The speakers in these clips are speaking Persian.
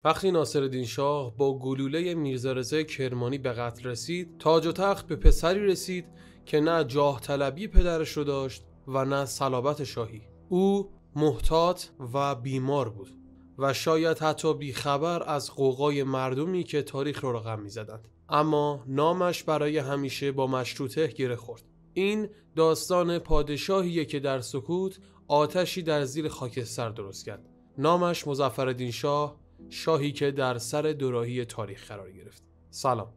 وقتی ناصرالدین شاه با گلوله میرزا رضا کرمانی به قتل رسید، تاج و تخت به پسری رسید که نه جاه طلبی پدرش رو داشت و نه صلابت شاهی. او محتاط و بیمار بود و شاید حتی بیخبر از غوغای مردمی که تاریخ رو رقم می‌زدند. اما نامش برای همیشه با مشروطه گره خورد. این داستان پادشاهیه که در سکوت آتشی در زیر خاکستر درست کرد. نامش مظفرالدین شاه، شاهی که در سر دوراهی تاریخ قرار گرفت. سلام،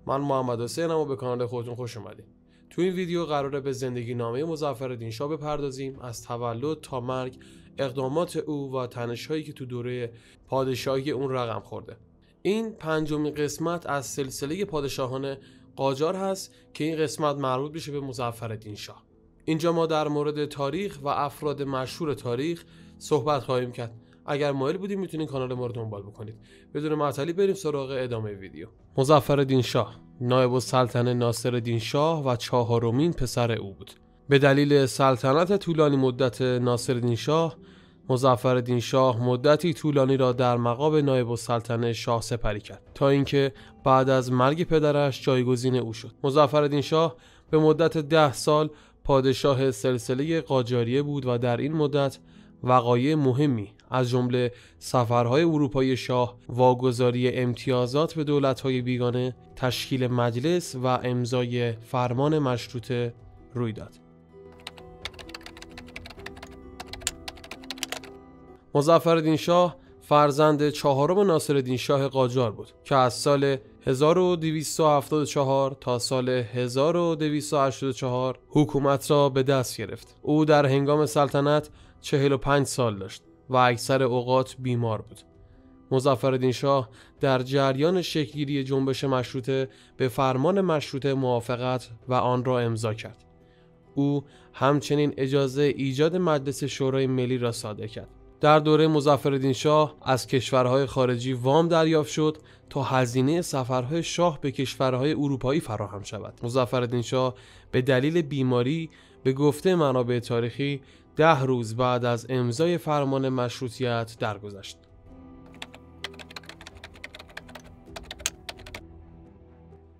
من محمد حسینم و به کانال خودتون خوش اومدید. تو این ویدیو قراره به زندگی نامه مظفرالدین شاه بپردازیم، از تولد تا مرگ، اقدامات او و تنش‌هایی که تو دوره پادشاهی اون رقم خورده. این پنجمین قسمت از سلسله پادشاهان قاجار هست که این قسمت مربوط میشه به مظفرالدین شاه. اینجا ما در مورد تاریخ و افراد مشهور تاریخ صحبت خواهیم کرد. اگر مایل بودید میتونید کانال ما رو دنبال بکنید. بدون معطلی بریم سراغ ادامه ویدیو. مظفرالدین شاه نایب السلطنه ناصرالدین شاه و چهارمین پسر او بود. به دلیل سلطنت طولانی مدت ناصرالدین شاه، مظفرالدین شاه مدتی طولانی را در مقام نایب السلطنه شاه سپری کرد تا اینکه بعد از مرگ پدرش جایگزین او شد. مظفرالدین شاه به مدت 10 سال پادشاه سلسله قاجاریه بود و در این مدت وقایع مهمی از جمله سفرهای اروپایی شاه، واگذاری امتیازات به دولت‌های بیگانه، تشکیل مجلس و امضای فرمان مشروطه روی داد. مظفرالدین شاه فرزند چهارم ناصرالدین شاه قاجار بود که از سال 1274 تا سال 1284 حکومت را به دست گرفت. او در هنگام سلطنت 45 سال داشت و اکثر اوقات بیمار بود. مظفرالدین شاه در جریان شکل‌گیری جنبش مشروطه به فرمان مشروطه موافقت و آن را امضا کرد. او همچنین اجازه ایجاد مجلس شورای ملی را صادر کرد. در دوره مظفرالدین شاه از کشورهای خارجی وام دریافت شد تا هزینه سفرهای شاه به کشورهای اروپایی فراهم شود. مظفرالدین شاه به دلیل بیماری به گفته منابع تاریخی 10 روز بعد از امضای فرمان مشروطیت درگذشت.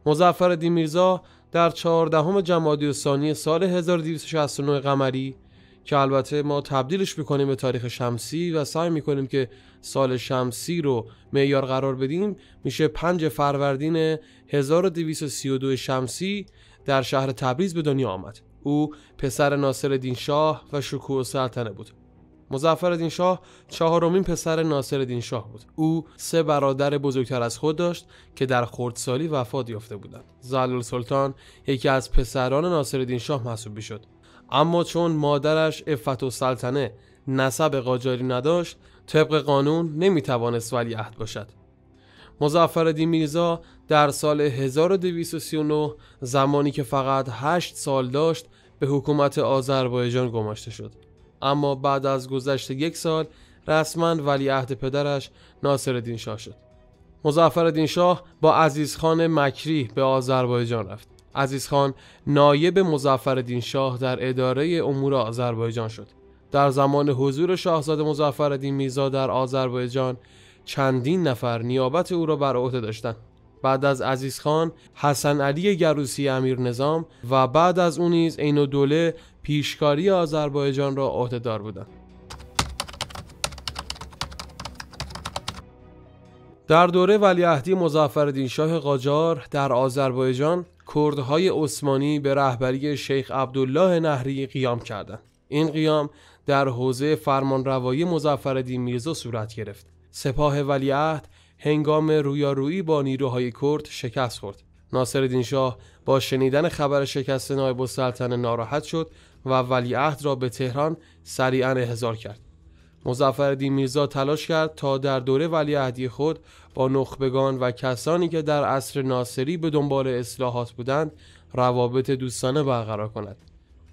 مظفرالدین میرزا در 14 جمادی الثانی سال 1269 قمری که البته ما تبدیلش میکنیم به تاریخ شمسی و سعی میکنیم که سال شمسی رو معیار قرار بدیم، میشه 5 فروردین 1232 شمسی در شهر تبریز به دنیا آمد. او پسر ناصرالدین شاه و شکوه السلطنه بود. مظفرالدین شاه چهارمین پسر ناصرالدین شاه بود. او 3 برادر بزرگتر از خود داشت که در خردسالی وفات یافته بودند. ضلالسلطان یکی از پسران ناصرالدین شاه محسوب میشد، اما چون مادرش عفت السلطنه نسب قاجاری نداشت، طبق قانون نمیتوانست ولیعهد باشد. مظفرالدین میرزا در سال 1239 زمانی که فقط 8 سال داشت به حکومت آذربایجان گماشته شد، اما بعد از گذشت 1 سال رسما ولیعهد پدرش ناصرالدین شاه شد. مظفرالدین شاه با عزیزخان مکری به آذربایجان رفت. عزیزخان نایب مظفرالدین شاه در اداره امور آذربایجان شد. در زمان حضور شاهزاده مظفرالدین میرزا در آذربایجان چندین نفر نیابت او را بر عهده داشتند. بعد از عزیزخان حسن علی گروسی امیر نظام و بعد از اون نیز عین‌الدوله پیشکاری آذربایجان را عهده‌دار بودند. در دوره ولیعهدی مظفرالدین شاه قاجار در آذربایجان کردهای عثمانی به رهبری شیخ عبدالله نهری قیام کردند. این قیام در حوزه فرمانروایی مظفرالدین میرزا صورت گرفت. سپاه ولیعهد هنگام رویارویی با نیروهای کرد شکست خورد. ناصرالدین شاه با شنیدن خبر شکست نایب السلطنه ناراحت شد و ولیعهد را به تهران سریعا احضار کرد. مظفرالدین میرزا تلاش کرد تا در دوره ولیعهدی خود با نخبگان و کسانی که در عصر ناصری به دنبال اصلاحات بودند روابط دوستانه برقرار کند.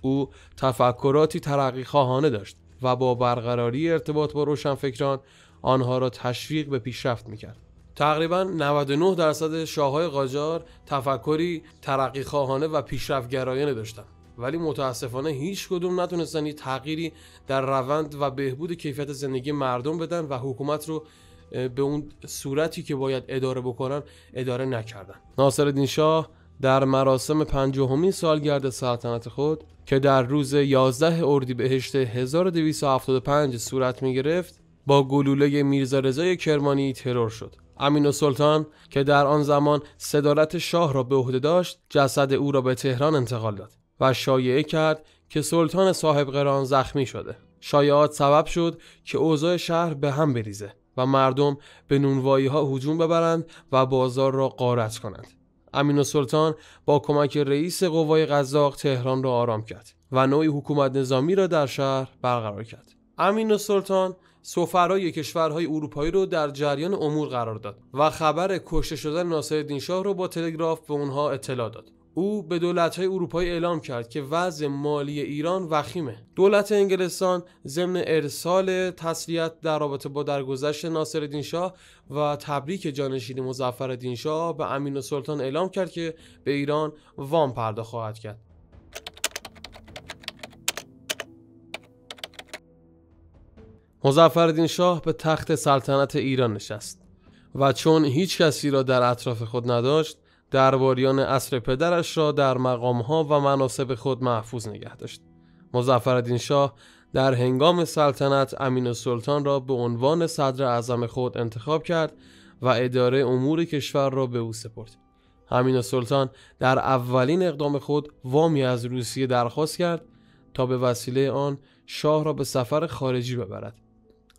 او تفکراتی ترقی خواهانه داشت و با برقراری ارتباط با روشنفکران آنها را تشویق به پیشرفت میکرد. تقریباً 99% شاههای قاجار تفکری ترقی خواهانه و پیشرفت‌گرایانه داشتند، ولی متاسفانه هیچ کدوم نتونستن تغییری در روند و بهبود کیفیت زندگی مردم بدن و حکومت رو به اون صورتی که باید اداره بکنن اداره نکردن. ناصرالدین شاه در مراسم 50مین سالگرد سلطنت خود که در روز 11 اردیبهشت 1275 صورت می گرفت با گلوله میرزا رضای کرمانی ترور شد. امین‌السلطان که در آن زمان صدارت شاه را به عهده داشت جسد او را به تهران انتقال داد و شایعه کرد که سلطان صاحب قران زخمی شده. شایعات سبب شد که اوضاع شهر به هم بریزه و مردم به نونوایی ها هجوم ببرند و بازار را غارت کنند. امین‌السلطان با کمک رئیس قوای قزاق تهران را آرام کرد و نوعی حکومت نظامی را در شهر برقرار کرد. امین‌السلطان سفرای کشورهای اروپایی رو در جریان امور قرار داد و خبر کشته شدن ناصرالدین شاه رو با تلگراف به اونها اطلاع داد. او به دولت‌های اروپایی اعلام کرد که وضع مالی ایران وخیمه. دولت انگلستان ضمن ارسال تسلیت در رابطه با درگذشت ناصرالدین شاه و تبریک جانشینی مظفرالدین شاه به امین‌السلطان اعلام کرد که به ایران وام پرداخت خواهد کرد. مظفرالدین شاه به تخت سلطنت ایران نشست و چون هیچ کسی را در اطراف خود نداشت درباریان عصر پدرش را در مقامها و مناصب خود محفوظ نگه داشت. مظفرالدین شاه در هنگام سلطنت امین‌السلطان را به عنوان صدر اعظم خود انتخاب کرد و اداره امور کشور را به او سپرد. امین‌السلطان در اولین اقدام خود وامی از روسیه درخواست کرد تا به وسیله آن شاه را به سفر خارجی ببرد.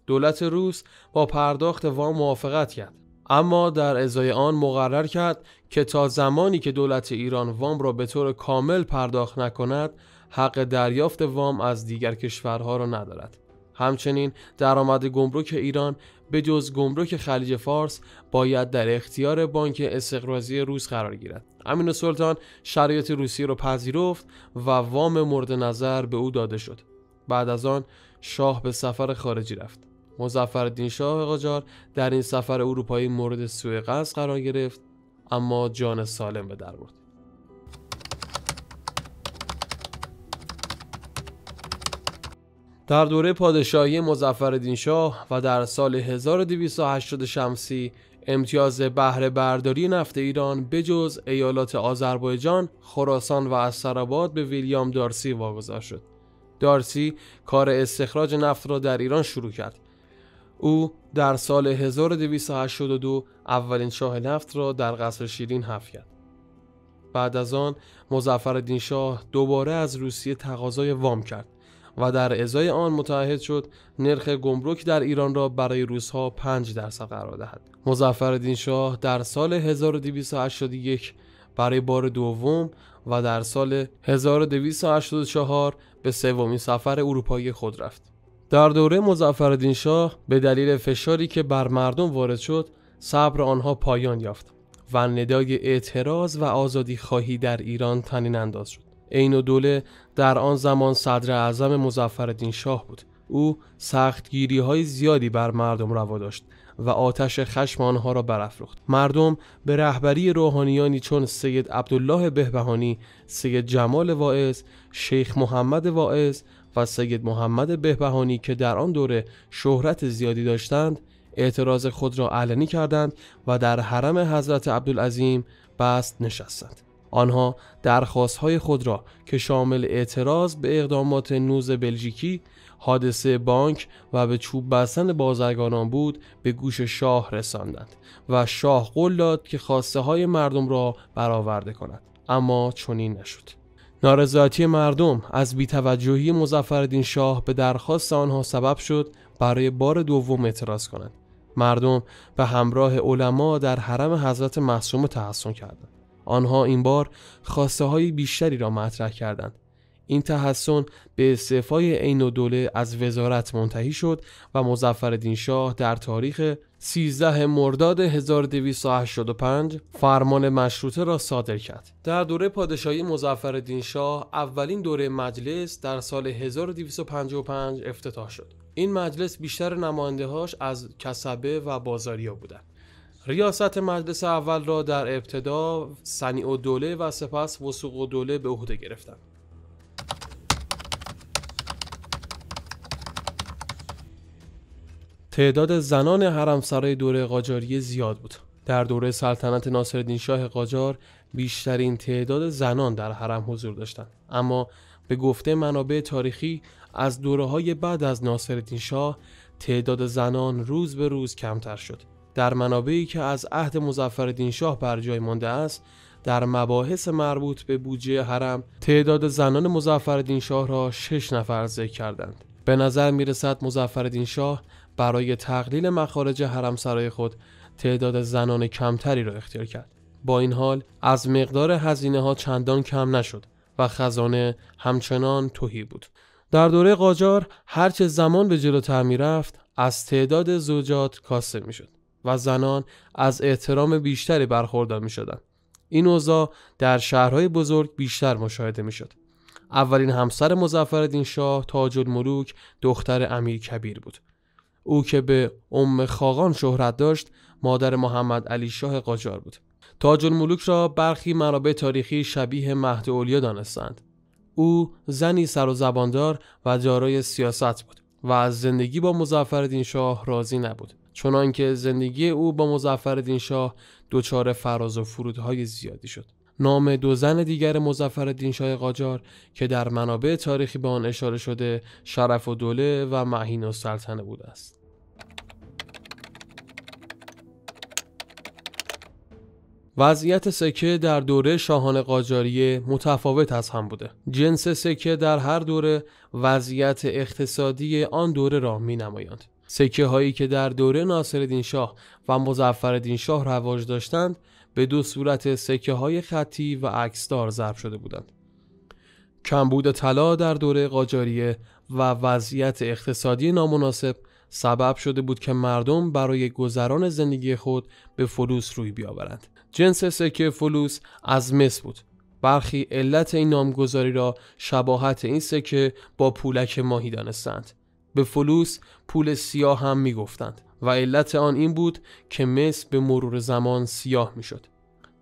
دولت روس با پرداخت وام موافقت کرد، اما در ازای آن مقرر کرد که تا زمانی که دولت ایران وام را به طور کامل پرداخت نکند حق دریافت وام از دیگر کشورها را ندارد. همچنین درآمد گمرک ایران به جز گمرک خلیج فارس باید در اختیار بانک استقراضی روس قرار گیرد. امین‌السلطان شرایط روسیه را پذیرفت و وام مورد نظر به او داده شد. بعد از آن شاه به سفر خارجی رفت. مظفرالدین شاه قاجار در این سفر اروپایی مورد سوء قصد قرار گرفت اما جان سالم به در برد. در دوره پادشاهی مظفرالدین شاه و در سال 1280 شمسی امتیاز بهره برداری نفت ایران به جز ایالات آذربایجان، خراسان و استراباد به ویلیام دارسی واگذار شد. دارسی کار استخراج نفت را در ایران شروع کرد. او در سال 1282 اولین شاه نفت را در قصر شیرین حفر کرد. بعد از آن مظفرالدین شاه دوباره از روسیه تقاضای وام کرد و در ازای آن متعهد شد نرخ گمرک در ایران را برای روس‌ها 5% قرار دهد. مظفرالدین شاه در سال 1281 برای بار دوم و در سال 1284 به سومین سفر اروپایی خود رفت. در دوره مظفرالدین شاه به دلیل فشاری که بر مردم وارد شد صبر آنها پایان یافت و ندای اعتراض و آزادی خواهی در ایران طنین انداز شد. عین‌الدوله در آن زمان صدر اعظم مظفرالدین شاه بود. او سختگیری‌های زیادی بر مردم روا داشت و آتش خشم آنها را برافروخت. مردم به رهبری روحانیانی چون سید عبدالله بهبهانی، سید جمال واعظ، شیخ محمد واعظ و سید محمد بهبهانی که در آن دوره شهرت زیادی داشتند اعتراض خود را علنی کردند و در حرم حضرت عبدالعظیم بست نشستند. آنها درخواست‌های خود را که شامل اعتراض به اقدامات نوز بلژیکی، حادثه بانک و به چوب بستن بازرگانان بود به گوش شاه رساندند و شاه قول داد که خواسته های مردم را برآورده کند، اما چنین نشد. نارضایتی مردم از بی‌توجهی مظفرالدین شاه به درخواست آنها سبب شد برای بار دوم اعتراض کنند. مردم به همراه علما در حرم حضرت معصومه تحصن کردند. آنها این بار خواسته های بیشتری را مطرح کردند. این تحصن به استعفای عین‌الدوله از وزارت منتهی شد و مظفرالدین شاه در تاریخ 13 مرداد 1285 فرمان مشروطه را صادر کرد. در دوره پادشاهی مظفرالدین شاه اولین دوره مجلس در سال 1255 افتتاح شد. این مجلس بیشتر نماینده‌هاش از کسبه و بازاریا بودند. ریاست مجلس اول را در ابتدا صنیع‌الدوله و سپس وثوق‌الدوله به عهده گرفتند. تعداد زنان حرمسرای دوره قاجاریه زیاد بود. در دوره سلطنت ناصرالدین شاه قاجار بیشترین تعداد زنان در حرم حضور داشتند، اما به گفته منابع تاریخی از دوره‌های بعد از ناصرالدین شاه تعداد زنان روز به روز کمتر شد. در منابعی که از عهد مظفرالدین شاه بر جای مانده است، در مباحث مربوط به بودجه حرم تعداد زنان مظفرالدین شاه را 6 نفر ذکر کردند. به نظر می‌رسد مظفرالدین شاه برای تقلیل مخارج حرمسرای خود تعداد زنان کمتری را اختیار کرد. با این حال از مقدار هزینه‌ها چندان کم نشد و خزانه همچنان تهی بود. در دوره قاجار هرچه زمان به جلوتر می‌رفت، از تعداد زوجات کاسته می‌شد و زنان از احترام بیشتری برخوردار می‌شدند. این اوضاع در شهرهای بزرگ بیشتر مشاهده می‌شد. اولین همسر مظفرالدین شاه تاج الملوک دختر امیر کبیر بود. او که به ام خاقان شهرت داشت، مادر محمد علی شاه قاجار بود. تاج الملوک را برخی منابع تاریخی شبیه مهد اولیا دانستند. او زنی سر و زباندار و دارای سیاست بود و از زندگی با مظفرالدین شاه راضی نبود، چنانکه زندگی او با مظفرالدین شاه دچار فراز و فرودهای زیادی شد. نام دو زن دیگر مظفرالدین شاه قاجار که در منابع تاریخی به آن اشاره شده، شرف‌الدوله و معین السلطنه بوده است. وضعیت سکه در دوره شاهان قاجاریه متفاوت از هم بوده. جنس سکه در هر دوره وضعیت اقتصادی آن دوره را می نمایند. سکه هایی که در دوره ناصرالدین شاه و مظفرالدین شاه رواج داشتند به دو صورت سکه های خطی و عکسدار ضرب شده بودند. کمبود طلا در دوره قاجاریه و وضعیت اقتصادی نامناسب سبب شده بود که مردم برای گذران زندگی خود به فلوس روی بیاورند. جنس سکه فلوس از مس بود. برخی علت این نامگذاری را شباهت این سکه با پولک ماهی دانستند. به فلوس پول سیاه هم می گفتند و علت آن این بود که مس به مرور زمان سیاه می شد.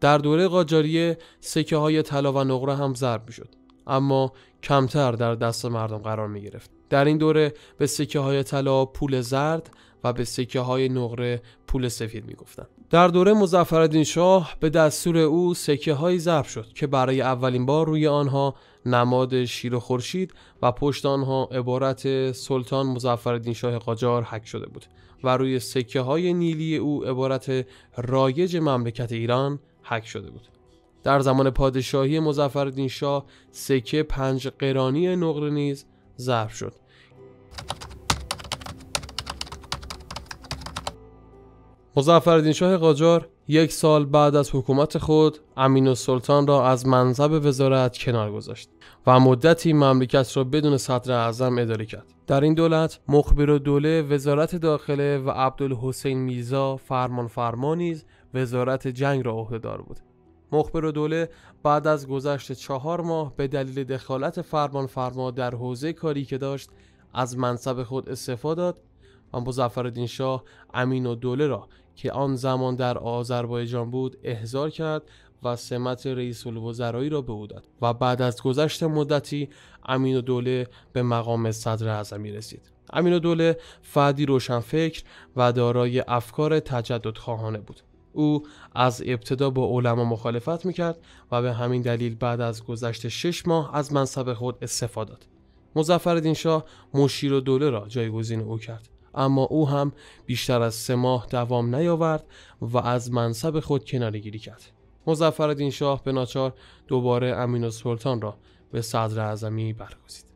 در دوره قاجاریه سکه های طلا و نقره هم ضرب می شد، اما کمتر در دست مردم قرار می گرفت. در این دوره به سکه های طلا پول زرد و به سکه های نقره پول سفید می گفتند. در دوره مظفرالدین شاه به دستور او سکه هایی ضرب شد که برای اولین بار روی آنها نماد شیر و خورشید و پشت آنها عبارت سلطان مظفرالدین شاه قاجار حک شده بود و روی سکه های نیلی او عبارت رایج مملکت ایران حک شده بود. در زمان پادشاهی مظفرالدین شاه سکه 5 قرانی نقره نیز ضرب شد. مظفرالدین شاه قاجار 1 سال بعد از حکومت خود امین السلطان را از منصب وزارت کنار گذاشت و مدتی مملکت را بدون صدر اعظم اداره کرد. در این دولت مخبرالدوله وزارت داخله و عبدالحسین میرزا فرمانفرما نیز وزارت جنگ را عهدهدار بود. مخبرالدوله بعد از گذشت 4 ماه به دلیل دخالت فرمانفرما در حوزه کاری که داشت از منصب خود استعفا داد و مظفرالدین شاه امین‌الدوله را که آن زمان در آذربایجان بود احضار کرد و سمت رئیس الوزرایی را به او داد و بعد از گذشت مدتی امین‌الدوله به مقام صدر اعظمی رسید. امین‌الدوله فردی روشنفکر و دارای افکار تجددخواهانه بود. او از ابتدا با علما مخالفت میکرد و به همین دلیل بعد از گذشت 6 ماه از منصب خود استعفا داد. مظفرالدین شاه مشیرالدوله را جایگزین او کرد، اما او هم بیشتر از 3 ماه دوام نیاورد و از منصب خود کناره‌گیری کرد. مظفرالدین شاه به ناچار دوباره امین‌السلطان را به صدر اعظمی برگزید.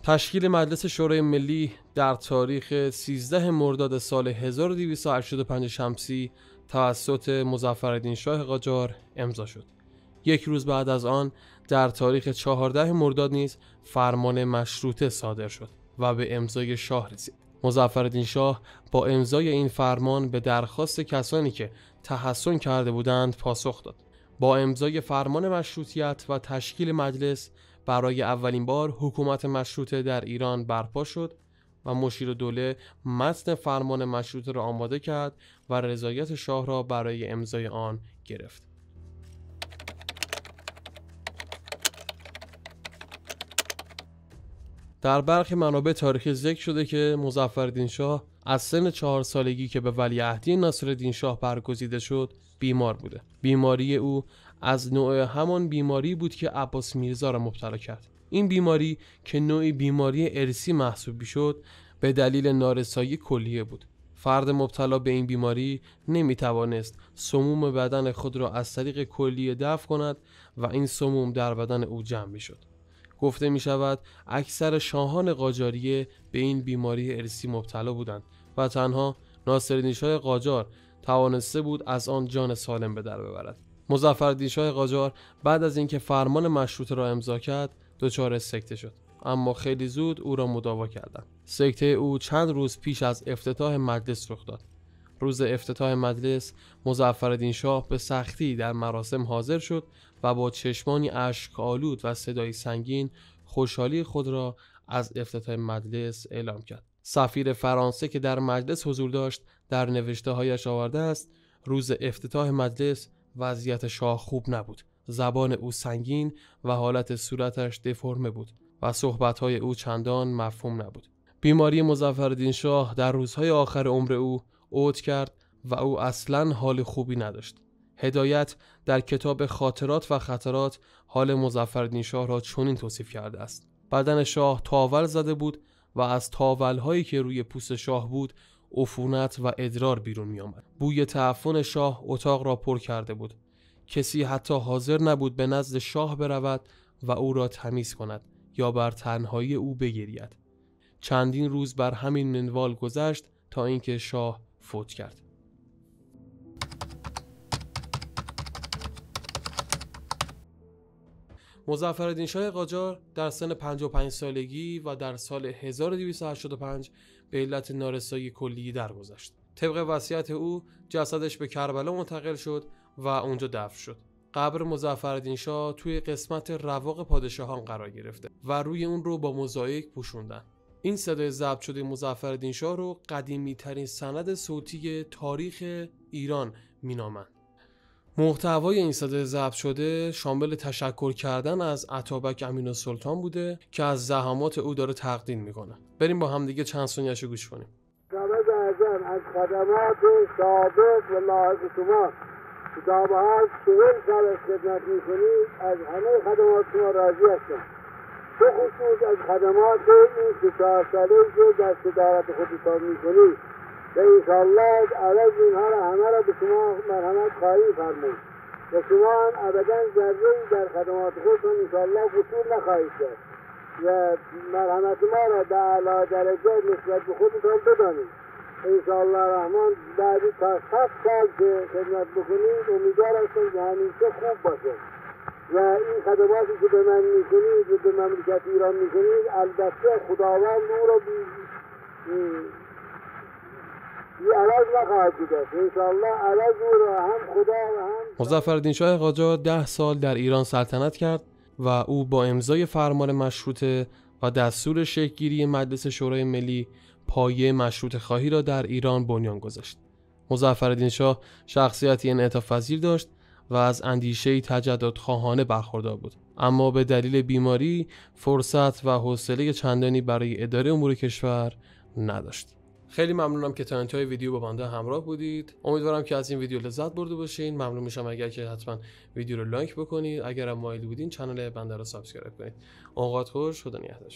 تشکیل مجلس شورای ملی در تاریخ 13 مرداد سال 1285 شمسی توسط مظفرالدین شاه قاجار امضا شد. 1 روز بعد از آن در تاریخ 14 مرداد نیز فرمان مشروطه صادر شد و به امضای شاه رسید. مظفرالدین شاه با امضای این فرمان به درخواست کسانی که تحصن کرده بودند پاسخ داد. با امضای فرمان مشروطیت و تشکیل مجلس برای اولین بار حکومت مشروطه در ایران برپا شد و مشیرالدوله متن فرمان مشروطه را آماده کرد و رضایت شاه را برای امضای آن گرفت. در برخی منابع تاریخی ذکر شده که مظفرالدین شاه از سن 4 سالگی که به ولیعهدی ناصرالدین شاه برگزیده شد بیمار بوده. بیماری او از نوع همان بیماری بود که عباس میرزا را مبتلا کرد. این بیماری که نوعی بیماری ارثی محسوب می‌شد به دلیل نارسایی کلیه بود. فرد مبتلا به این بیماری نمی‌توانست سموم بدن خود را از طریق کلیه دفع کند و این سموم در بدن او جمع می‌شد. گفته می شود اکثر شاهان قاجاریه به این بیماری ارثی مبتلا بودند و تنها ناصرالدین شاه قاجار توانسته بود از آن جان سالم به در ببرد. مظفرالدین شاه قاجار بعد از اینکه فرمان مشروطه را امضا کرد دچار سکته شد، اما خیلی زود او را مداوا کردند. سکته او چند روز پیش از افتتاح مجلس رخ داد. روز افتتاح مجلس مظفرالدین شاه به سختی در مراسم حاضر شد و با چشمانی اشک‌آلود و صدای سنگین خوشحالی خود را از افتتاح مجلس اعلام کرد. سفیر فرانسه که در مجلس حضور داشت در نوشته‌هایش آورده است روز افتتاح مجلس وضعیت شاه خوب نبود. زبان او سنگین و حالت صورتش دفرمه بود و صحبت‌های او چندان مفهوم نبود. بیماری مظفرالدین شاه در روزهای آخر عمر او عود کرد و او اصلاً حال خوبی نداشت. هدایت در کتاب خاطرات و خطرات حال مظفرالدین شاه را چنین توصیف کرده است: بدن شاه تاول زده بود و از تاول‌هایی که روی پوست شاه بود عفونت و ادرار بیرون می آمد. بوی تعفن شاه اتاق را پر کرده بود. کسی حتی حاضر نبود به نزد شاه برود و او را تمیز کند یا بر تنهایی او بگرید. چندین روز بر همین منوال گذشت تا اینکه شاه فوت کرد. مظفرالدین شاه قاجار در سن 55 سالگی و در سال 1285 به علت نارسایی کلیه درگذشت. طبق وصیت او جسدش به کربلا منتقل شد و اونجا دفن شد. قبر مظفرالدین شاه توی قسمت رواق پادشاهان قرار گرفته و روی اون رو با موزاییک پوشوندن. این صدای ضبط شده مظفرالدین شاه رو قدیمی ترین سند صوتی تاریخ ایران مینامند. محتوای این صدای ضبط شده شامل تشکر کردن از اتابک امین‌السلطان بوده که از زحمات او داره تقدیم میکنه. بریم با هم دیگه چند ثانیه‌شو گوش کنیم. جناب اعظم از خدمات سابق و لاحق شما کتاب‌ها 40 سال خدمت میکنید، از همه خدمات شما راضی هستم. به خصوص از خدمات این 4 ساله‌ای که در صدارت خودتان میکنید و انشاءالله عوض اینها را همه را به شما مرحمت خواهی فرمود و شما هم ابدا ذره‌ای در خدمات خودتان انشاءالله قصور نخواهید کرد و مرحمت ما را در اعلی درجه نسبت به خودتان بدانید. انشاءالله رحمان بعدی تا 7 سال که خدمت بکنید امیدوار هستم که همیشه خوب باشه و این خدماتی که به من میکنید و به مملکت ایران میکنید البته خداوند او را مظفرالدین شاه قاجار 10 سال در ایران سلطنت کرد و او با امضای فرمان مشروطه و دستور شکل‌گیری مجلس شورای ملی پایه مشروطه خواهی را در ایران بنیان گذاشت. مظفرالدین شاه شخصیتی انعطاف‌پذیر داشت و از اندیشه‌ای تجددخواهانه برخوردار بود، اما به دلیل بیماری فرصت و حوصله چندانی برای اداره امور کشور نداشت. خیلی ممنونم که تا انتهای ویدیو با بنده همراه بودید. امیدوارم که از این ویدیو لذت برده باشین. ممنون میشم اگر که حتما ویدیو رو لایک بکنید. اگر هم مایل بودین کانال بنده رو سابسکرایب کنید. اوقات خوش، خدا نگهدار.